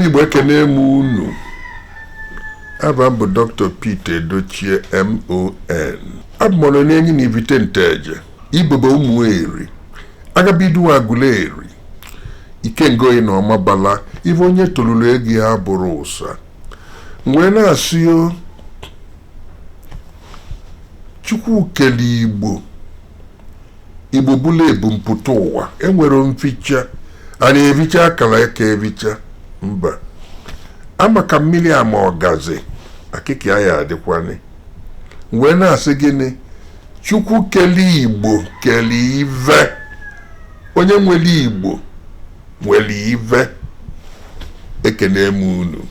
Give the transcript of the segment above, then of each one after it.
Igbo ekene m unu. Aba bụ Dr. Peter Edochie MON. Abụmọnụ n'enyi na ibite nteje. Ibobo ụmụ eri. Agabidu agụleri. Ikengoyi na ọmabala. Ife onye tolulu egi ha bụrụ ụsa. Mgbe na-asị o. Chukwu kele Igbo. Igbo bụla ebumpụta ụwa. Enwere mficha. Anyị evicha akara eke evicha. Mba. Ama ka mmiri ama ọgazi. Akịka ya adịkwani. Mgbe na-asị gịnị? Chukwu kele Igbo kele ive. Onye nwere Igbo nwere ive. Ekene m unu.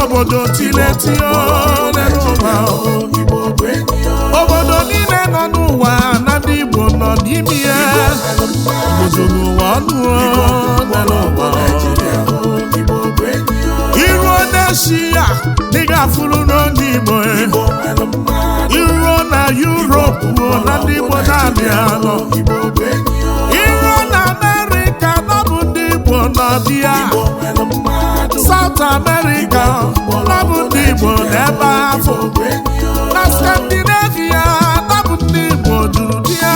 Obodo tiletio obodo niile nọ n'ụwa na ndị Igbo nọ n'ime ya. Obodo n'ụwa iruo n'Eshia dị ga-afụrụ n'ndị Igbo. Iruo na Europe na ndị Igbo na-abịa nọ. Iruo na America nọ bụ ndị Igbo nọ dị ya. South America nọbụ ndị Igbo n'ebe afọ. Na Scandinavia nọbụ ndị Igbo juru dị ya.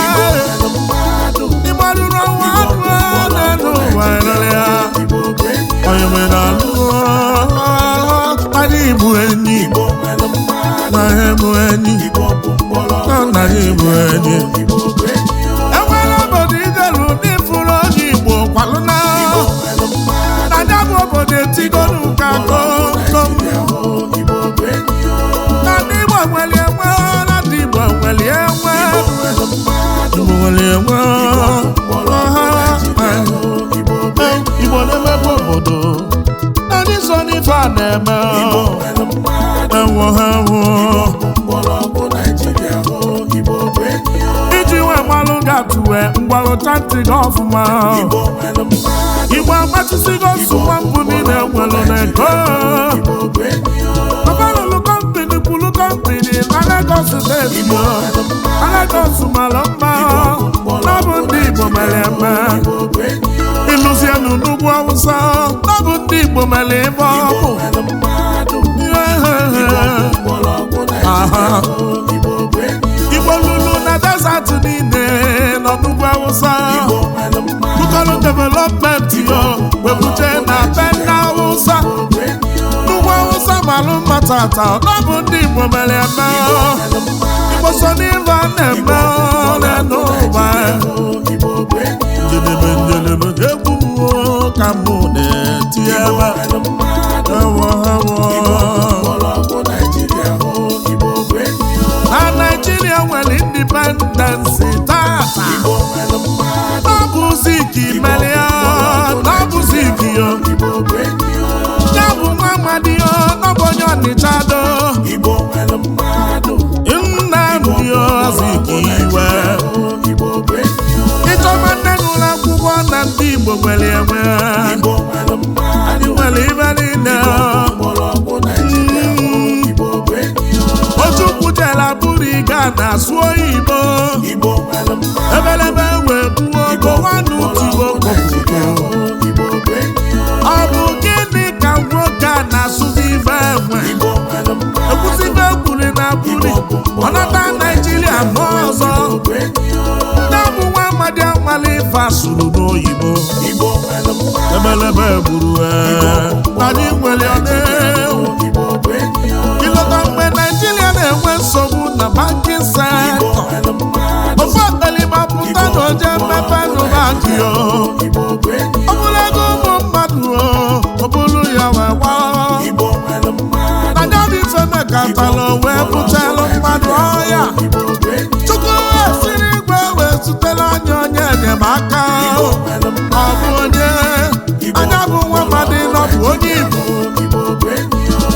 Igbo ruru ọnwa anụ n'elu ụwa erere ya. Onye nwere anụ anyị bụ enyi. Na ha bụ enyi. Na ha bụ enyi. Enwere obodo idelu n'ifuru onye Igbo kwalụ na obodo etigonu ka kom na ndị Igbo nwere enwe na ndị Igbo nwere enwe Igbo na-emepe obodo na ndị so n'ife a na-eme iji wee malụ ga-atụwe mgbalụta ntị gị ọfụma. Igbo agbachisigo nsụwa mbụ niile nwere n'ego. Ọbalụlụ kọmpini kwulu kọmpini na Lagos steeti. Na Lagos mara mma n'ọbụ ndị Igbo mere eme. Ịlụzienụ n'ugwu Awụsa n'ọbụ ndị Igbo mere ebe ọ bụ. Igbo lụrụ na desert niile nọ n'ugwu Awụsa. Bukalo development yo webuje na benda Awụsa. N'ugwu Awụsa malụ matata n'ọbụ ndị Igbo mere eme. Igbo so n'ife a na-eme n'ụwa. Ziki melia n'ọbụ Ziki yo ya bụ nwa amadi yo n'ọbụ onye Ọnịchado Nnamdi yo Ziki iwe ịchọba nne n'ụlọ akwụkwọ na ndị Igbo nwere enwe anyị nwere ibe niile Ojukwu jela bụrụ ịga na-asụ oyibo ebelebe wee buo gọwanụ tibo kọpụgo ọ bụ gịnị ka nwoke a na-asụzi ife enwe ekwusibe ekwuri na buri ọ nata Naijiria n'ọzọ ndị bụ nwa amadi amali ife asụrụ n'oyibo ebelebe gburu anyị nwere ọnewu ilọta mgbe Naijiria na-enwe nsogbu na banking sector ofe akpalima pụta na oje mmepe n'ụbanki ọ bụrụ ego ụmụ mmadụ ọ bụrụ ya wee anya dị ife mekatara wee bụchalụ mmadụ ọya Chukwu esiri igwe wee zutere anya onye enyemaka ọ bụ onye anya bụ nwa mmadụ nọbụ onye Igbo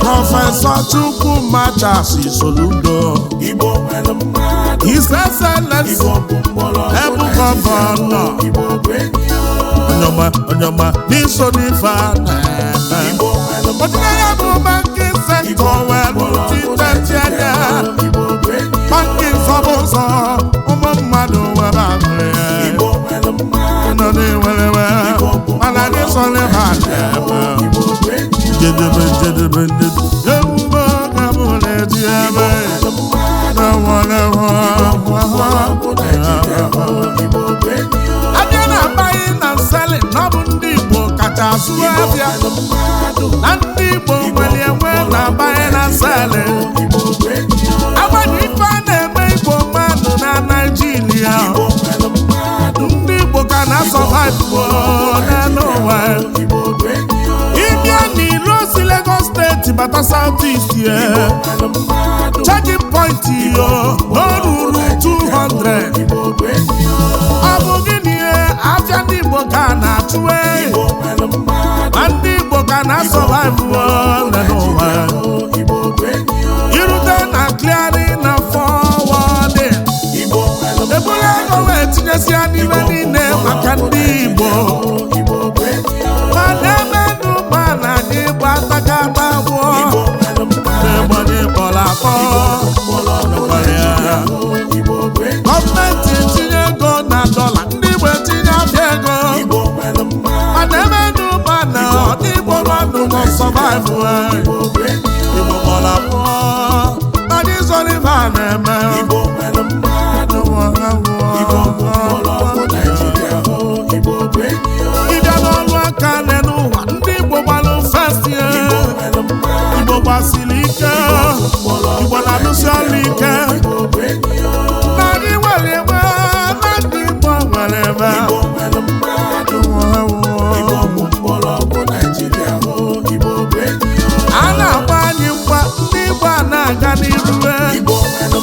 Prọfesọ Chukwumachasi Soludo His Excellency Ebu Gọvanọ Onyoma n'iso n'ife ọdịna ya bụ banking sector welu titeti anya banking sọbụ ụzọ ụmụ mmadụ were ahụrụ ya nọ na-ewerewe mana anyị so n'ife jedebe emume ọgabụ na-eji ebe abịa na-abaghị na nseli na ọ bụ ndị Igbo kacha asụ abịa na ndị Igbo nwere enwe na-abaghị na nseli agbanyeghị ife a na-eme Igbo mmadụ na Naijiria ndị Igbo ka na-asọvaịvụ n'elu ụwa ịbịa n'Ilo si Lagos steeti bata South East checking point yo n'oruru 200 ọ bụ gịnị afịa ndị Igbo ka na-achụ na ndị Igbo ka na-asọvaịvụ n'ụwa irute na clearing na forwarding ebule ego wee tinyesịa n'ibe niile maka ndị Igbo ma na-emenụ ma na anyị gbatakata gwụọ na-egbanye kpọrọ akpọ gọọmenti tinye ego na dọla ndị Igbo etinye abịa ego ma na-emenụ ma na ndị Igbo mmadụ nọ sọvaịvụ Igbo kpọrọ akpọ anyị zọrọ ife a na-eme ịbịa n'ọrụ aka n'ụwa ndị Igbo gbalụ festi Igbo gbasiri ike Igbo na-alụsi ọrụ ike na anyị nwere ebe na ndị Igbo nwere ebe a na-agba anyị ngwa ndị Igbo a na-aga n'iru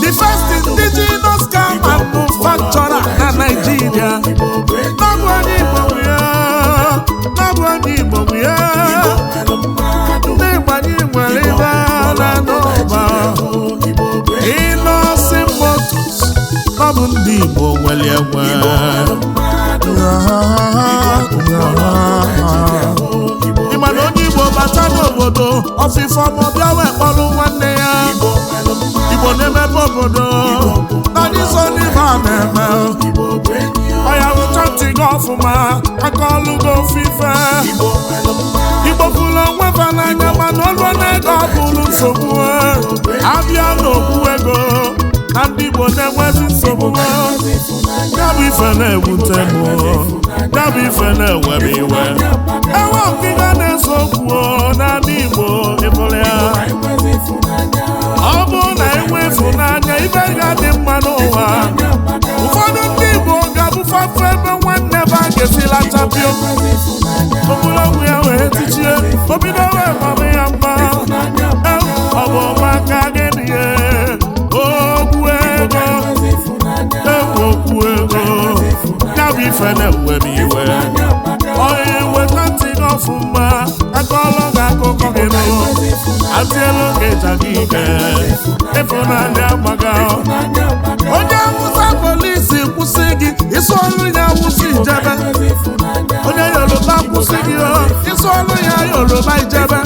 the first indigenous car manufacturer na Nigeria n'ọbụ onye Igbo ya ndị Igbo anyị nwere ibe na n'ụba ịnọsi motos n'ọbụ ndị Igbo nwere enwe ịma na onye Igbo bata n'obodo ọfịfọ maọbịa wee kpọrọ nwanne ya Igbo na-emepe obodo na anyị so n'ife a na-eme ọya rụcha ntị gị ọfụma aka ọlụgo ofufe Igbo fụrụ onwe fa n'anya mana olu na-ego ọ bụrụ nsogbu abịa n'okwu ego na ndị Igbo na-enwezi nsogbu ya bụ ife na-ewute m ya bụ ife na-ewebe iwe enwe ọkịga na-eso okwu na ndị Igbo ịbụrụ ya ọ bụ na enwe ịfụnanya ibe ga-adị mma n'ụwa ụfọdụ ndị Igbo ga-abụfafụ ebe nwanne ba ga-esilachapio ogologo ya wee tichie obido wee mama ya mma ọ bụ maka gịnị okwu ego ya bụ ife na-ewe m iwe iwe onye weta ntị n'ọfụma akọlọ gị akụkọ gị nụ atielu gị ịjaga ike ịfụnanya amaga onye awụsa polisi kwụsị gị isi ọrụ ya awụsa ijebe onye yoruba kwụsị gị isi ọrụ ya yoruba ijebe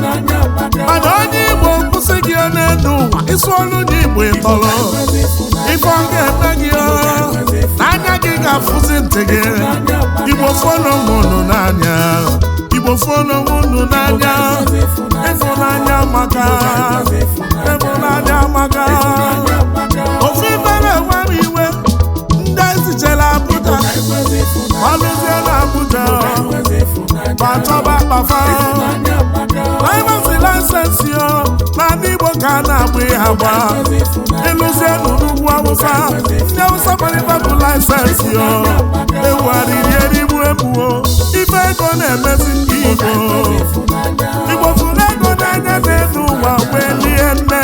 mana onye igbo kwụsị gị n'elu ụwa isi ọrụ ya igbo ịtọrọ ife ọ ga-eme gị n'anya gị ga-afụzi ntị gị igbo fọnụ unu n'anya igbo fọnụ unu n'anya ịfụnanya maka ịfụnanya maka ofu ibere enwe m iwe ndị ezichere Abuja ọlụzie na Abuja ma chọba akpafa laịsensị na ndị Igbo ka a na-agba ihe agba ịlụzie n'ugwu Awụsa ndị Awụsa gbarịba bụ laịsensị ewugharịrị erigbu egbuo ife ego na-emezi ndị Igbo Igbo fụrụ ego n'anya n'elu ụwa wee lie nne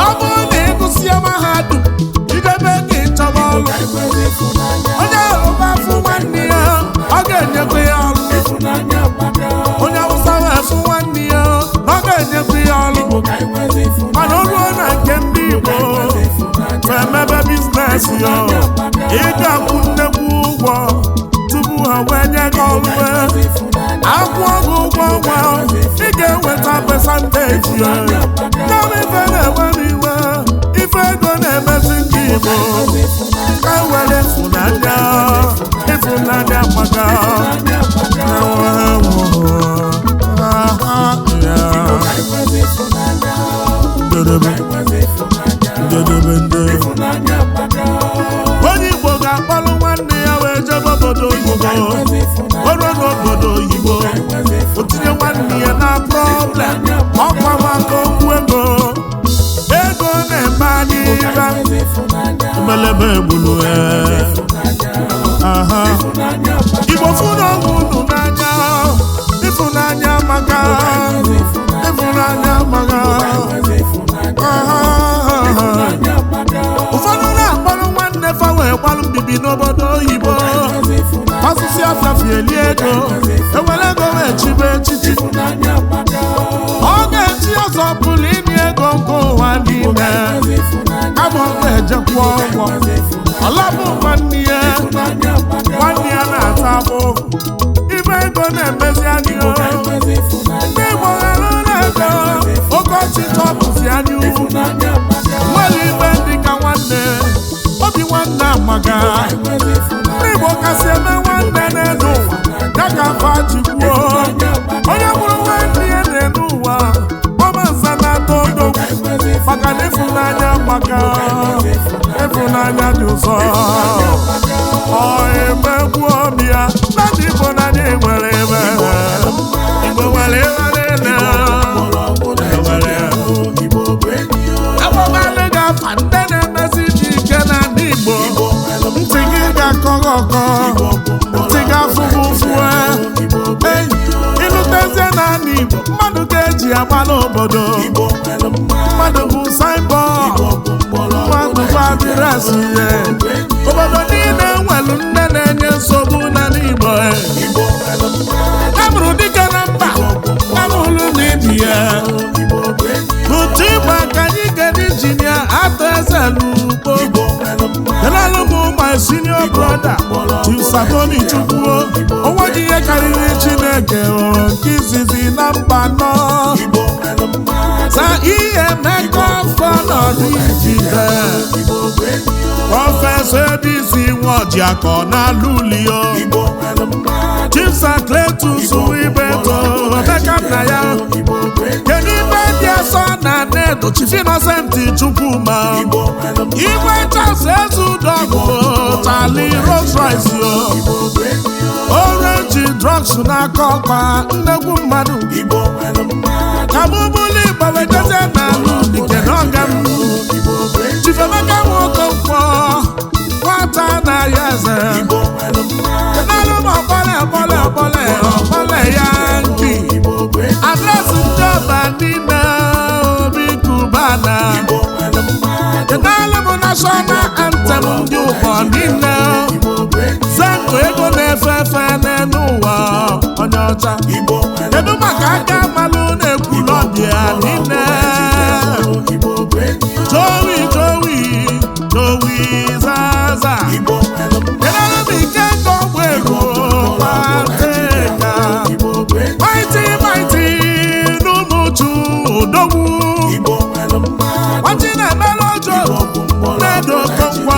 ọ bụrụ na ịgụsie mahadum idebe gị chọba ọrụ onye Yoruba fụ nwanne ya ọ ga-enyekwa ya ọrụ onye Awụsa wee fụ nwanne ya ọ ga-enyekwa ya ọrụ mana o ruo na nke ndị Igbo emebe biznes ya ị ga-akwụ nnekwu ụgwọ tupu ha wee nye gị ọrụ akwụọ gị ụgwọ ọnwa ị ga-enweta pesanteji ya ife na-enwe iwe ife ego na-emezi ndị Igbo ka were ịfụnanya ịfụnanya maka onye Igbo ga-akpọrọ nwanne ya wee jebe obodo oyibo ọrụ n'obodo oyibo o tinye nwanne ya na problem ọkwa maka okwu ego na-eme anyị ibe melebe egbulu Igbo fụrụ unu n'anya ịfụnanya maka ịfụnanya maka ụfọdụ na-akpọrọ nwanne fa wee gbalụ mbibi n'obodo oyibo asụsụ afịafịa eli ego ewere ego wee chibe echichi ọ ga-eji ọzọ pụrụ ịnye ego nke ụwa niile abụ ga-ejekwa ọgwọ ọlabụ nwanne ya na-ata abụ ibe ego na-emezi anyị ndị Igbo ghara na-ego oke ọchịchị ọbụzi anyị nwere ibe dịka nwanne obi nwanne amaga ndị Igbo kasị eme nwanne n'elu ụwa ya ka mfa jikwuo onye mụrụ nwanne ya n'elu ụwa ọmanza na-atọ odogwu maka na ịfụnanya maka ịfụnanya dị ụzọ emegbuo m ya na ndị Igbo na anyị nwere ebe Igbo nwere ebe agbabalị ga-afa ndị na-emezi ji ike na ndị Igbo ntị gị ga-akọ gị ọkọ ntị ga-afụ gị ụfụ ịlụtezie na ndị Igbo mmadụ ga-eji agba n'obodo mmadụ bụ signboard mmadụ bụ adịresị obodo niile nwere nne na-enye nsogbu na ndị Igbo abụrụ dike na mba abụrụ na ibi ya otu Igbo ka anyị ga-eji injinia atọ eze n'ugbo kenalụmụ my senior brother Chiusatoni Chukwu onwe gị ihe karịrị Chineke nke izizi na mba nọ sa ihe mmekọ ọfọ n'ọdụ ijide prọfesọ Ebisi Nwojiakọ na Lulio Chiefsacletus Ibeto Emeka nna ya kedu ibe dị asọ na Nedo Chief Innocent Chukwuma Igwe Charles Ezudogwu Tali Rolls Royce Orange Drugs n'aka ọkpa nnegwu mmadụ kabụbụlụ Igbo wejeze na Aludike n'ọga m Chief Emeka Nwokonkwo nwata na ya eze kenalụ m ọkpọle ya ndị adresị ndị ọba niile obi Kubana kenalụ m national anthem ndị ụkọ niile zenko ego na-efe kedu maka aka malụ na-ekwulu ọbịa niile Jowi zaza kedụ m ike ka ọgwụ ego mateka maiti n'ụmụchu odogwu nwachi na-emela ọjọ na-edo kọnkwa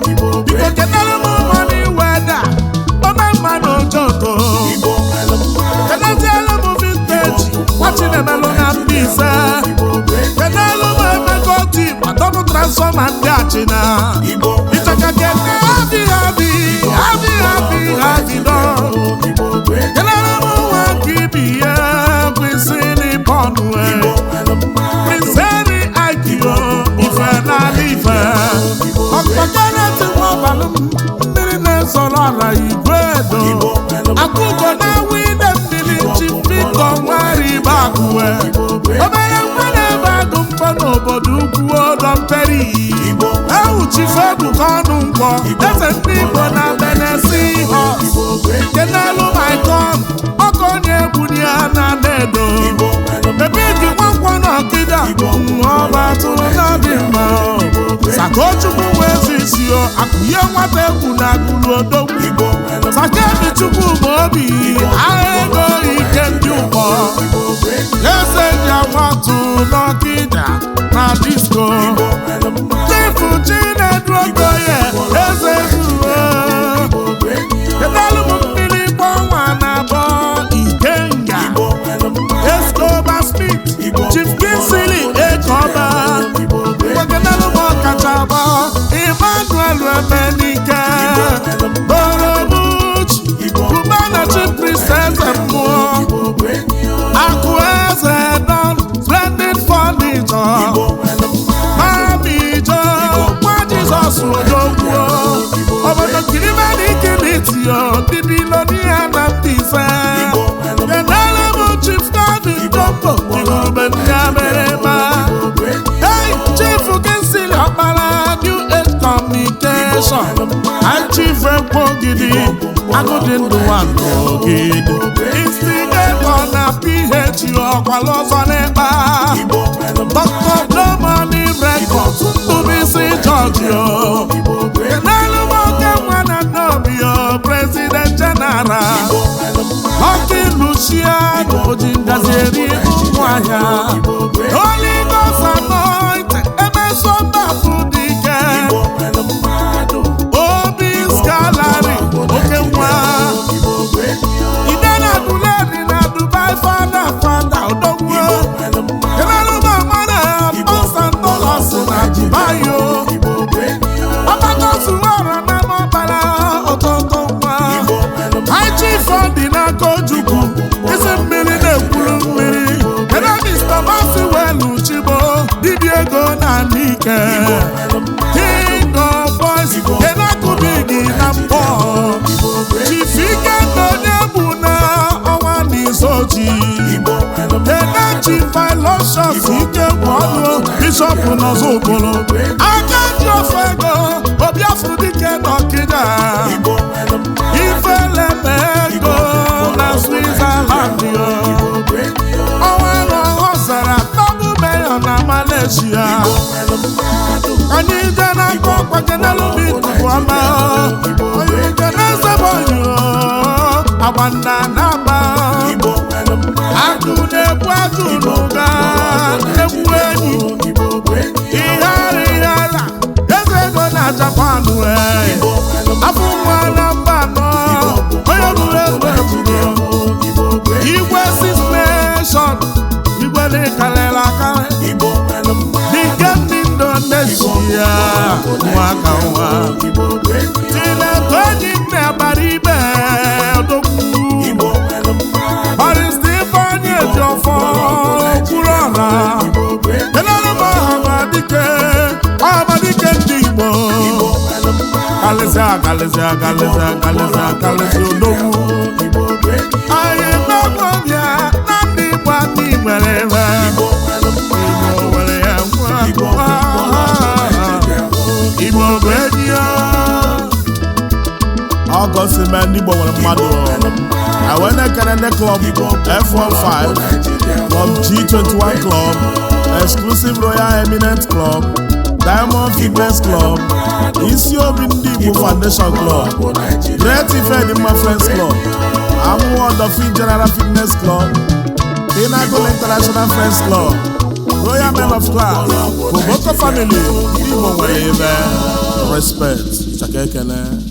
biko kedụ m mmanụ iweda ome mmanụ ojoko kedozielu m vinteji nwachi na-emelụ na Mbaise kedụ m emego tip adọbụ transfọma ndị achịna ịchaka kene habi dọ kedụ m nwa nke ibi ya kwesị n'ịbọnụ Prinseni Aikio ife n'ala ife ọkpọkọrọtị nwabalụ m mmiri na-ezọrọ ala igwe edo akụkọ na-enwe ide mmiri chifiko nwere ibe akụwe obere nwa na-ebe agụ mbọ n'obodo ukwu Odomperi ewuchife ebuka ọnụ nkwọ eze ndị Igbo na Benesi kenelu maikon ọkọ onye egbuni ya na Nedo ebe gị nwakwọ n'ọkịda ọba tụrụ n'ọdị mma Sakochukwu wee zisio akụnye nwata egwu na agụrụ odogwu Sakebi Chukwu ma obi agha ego ike ndị ụkpọ eze ji agbatu n'ọkịda na disko Chifu Chinedu Okoye eze zuo kedelu m mmiri gbanwa na abọ Ikenga Escobar Smith Chief Kinsili Ekoba nwokenelu m ọkacha abọ Emmanuel Emenike Borobuchi Cubana Chief Princess mmụọ Akụ Eze Don Splendid Furniture Mami Jo nwa Jizọs odogwu obodo Kilimani Kilitio Bibilonia na Mbaise kedelu m Chief David Joko Igube ndị Amerịma Chief Kinsili Ọkpara New Age Communication Chief Ekwogidi Agụdị ndụ Nwangogidi Instigator na PH ọkwala ọzọ n'ịkpa Dr. Blomani Records Ndubisi Georgia kedelu m oke nwa na Nnobio President General Lucky Luciano oji ngazi eri ụmụahịa Holy Ghost Anointed emesọtafụ dike Obi Skalari oke nwa ide na Duleri na Dubai fada odogwu kedelu m amara Constantolos na Dubai ọgbakọsụwara na mọbara ọtọtọ nwa Chief dị n'aka Ojukwu isi mmiri na-ekwuru mmiri ebe Mr. Masiwelu Chibo dibịa ego na Nike King of Boys enakụbigi na mbọ Chief Ikenna onye bụ na ọnwa n'isoji Enechi Philoshos ike bụ ọnụ Bishop Nọzọokolo aka ji ofe ego Obiafọ dike n'Ọkịja Ifeleme ego na Switzerland ọnwa nọọ zara tọbụ meyo na Malaysia anyị je n'aka ọkwa kenelu bitubu ọma onye ike na-ezebonyo agbanda na-agba akụ na-ebu akụ n'ụga egwu enyi ihe ala eze ego na Japan afọ nwa na mba anọ onye ruru egwu igwe Six Nation igwe n'ịkarịrị akarị dike ndị Indonesia nwaka nwa Tineto enyi nne bara ibe odogwu Barrister Ifeanyi Ejiofor kwuru ọra kelelu m ọhamadike ndị Igbo kalịsịa odogwu anyị megwọbịa na ndị Igbo anyị nwere ebe Igbo nwere ya Igbo bụ enyi ya August men Igbo Nwelu Mmadu. I went to Canada Club F15, Club G21 Club, Exclusive Royal Eminent Club, Diamond Fitness Club, Isiobi Igbo Foundation Club, Great Event in my Friends Club, Amu the General Fitness Club, Pinnacle International Friends Club, Royal Men of Class, Koboto Family, Igbo Nwelu Respect. Chakekene.